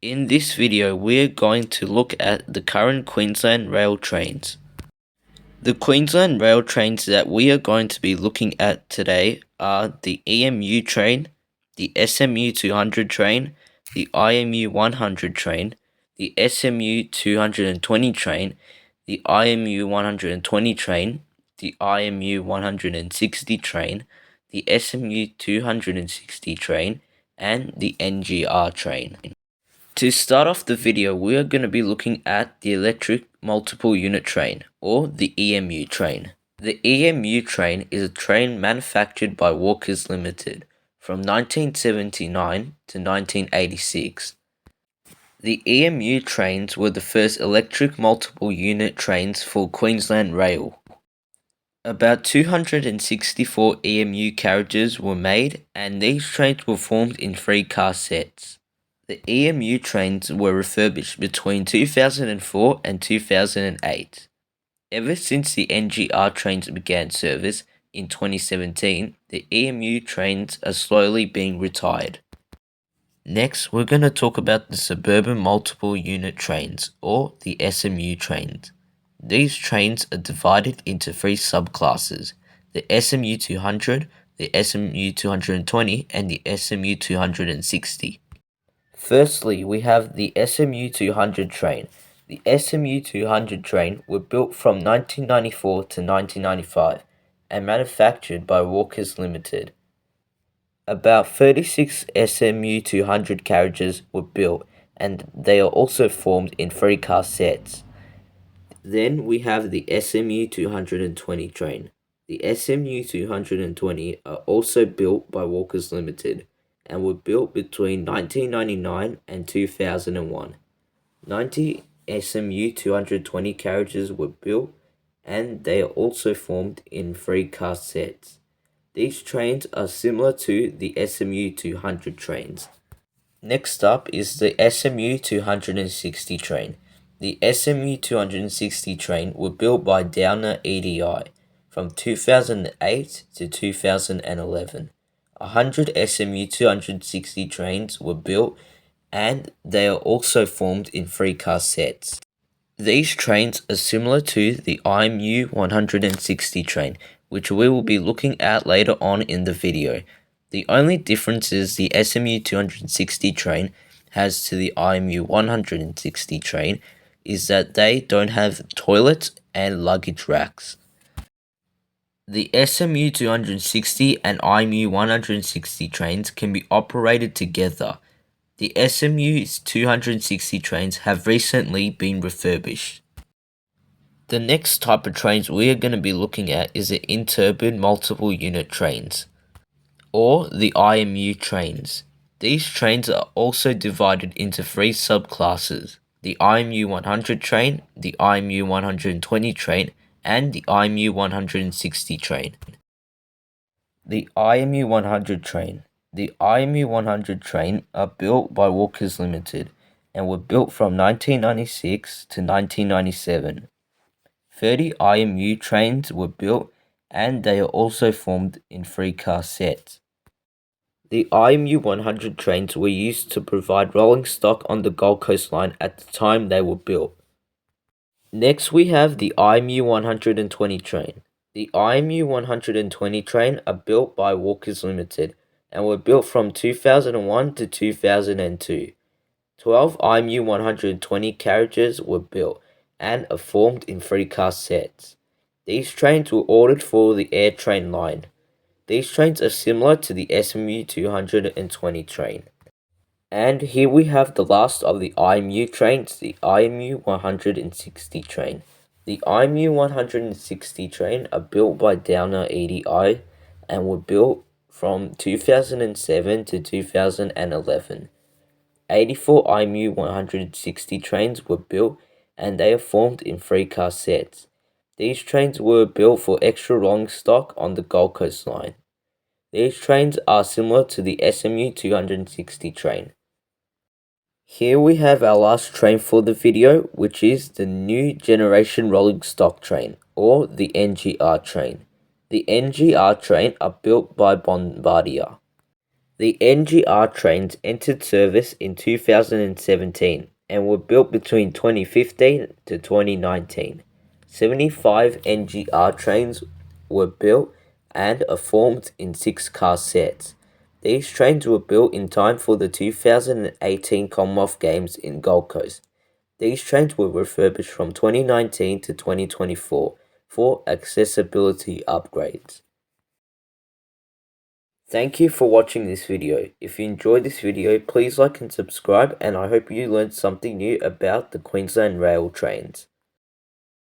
In this video, we're going to look at the current Queensland rail trains. The Queensland rail trains that we are going to be looking at today are the EMU train, the SMU 200 train, the IMU 100 train, the SMU 220 train, the IMU 120 train, the IMU 160 train, the SMU 260 train, and the NGR train. To start off the video, we are going to be looking at the electric multiple unit train, or the EMU train. The EMU train is a train manufactured by Walkers Limited from 1979 to 1986. The EMU trains were the first electric multiple unit trains for Queensland Rail. About 264 EMU carriages were made, and these trains were formed in 3-car sets. The EMU trains were refurbished between 2004 and 2008. Ever since the NGR trains began service in 2017, the EMU trains are slowly being retired. Next, we're going to talk about the suburban multiple unit trains, or the SMU trains. These trains are divided into 3 subclasses: the SMU 200, the SMU 220, and the SMU 260. Firstly, we have the SMU 200 train. The SMU 200 train were built from 1994 to 1995 and manufactured by Walkers Limited. About 36 SMU 200 carriages were built, and they are also formed in 3-car sets. Then we have the SMU 220 train. The SMU 220 are also built by Walkers Limited and were built between 1999 and 2001. 90 SMU 220 carriages were built, and they are also formed in 3-car sets. These trains are similar to the SMU 200 trains. Next up is the SMU 260 train. The SMU 260 train were built by Downer EDI from 2008 to 2011. 100 SMU 260 trains were built, and they are also formed in 3-car sets. These trains are similar to the IMU 160 train, which we will be looking at later on in the video. The only difference is the SMU 260 train has to the IMU 160 train is that they don't have toilets and luggage racks. The SMU 260 and IMU 160 trains can be operated together. The SMU 260 trains have recently been refurbished. The next type of trains we are going to be looking at is the interurban multiple unit trains, or the IMU trains. These trains are also divided into 3 subclasses: the IMU 100 train, the IMU 120 train, and the IMU 160 train. The IMU 100 train. The IMU 100 train are built by Walkers Limited and were built from 1996 to 1997. 30 IMU trains were built, and they are also formed in 3-car sets. The IMU 100 trains were used to provide rolling stock on the Gold Coast line at the time they were built. Next, we have the IMU 120 train. The IMU 120 train are built by Walkers Limited and were built from 2001 to 2002. 12 IMU 120 carriages were built and are formed in 3-car sets. These trains were ordered for the Air Train line. These trains are similar to the SMU 220 train. And here we have the last of the IMU trains, the IMU 160 train. The IMU 160 train are built by Downer EDI and were built from 2007 to 2011. 84 IMU 160 trains were built, and they are formed in 3-car sets. These trains were built for extra rolling stock on the Gold Coast line. These trains are similar to the SMU 260 train. Here we have our last train for the video, which is the New Generation Rolling Stock Train, or the NGR train. The NGR train are built by Bombardier. The NGR trains entered service in 2017 and were built between 2015 to 2019. 75 NGR trains were built and are formed in 6-car sets. These trains were built in time for the 2018 Commonwealth Games in Gold Coast. These trains were refurbished from 2019 to 2024 for accessibility upgrades. Thank you for watching this video. If you enjoyed this video, please like and subscribe, and I hope you learned something new about the Queensland rail trains.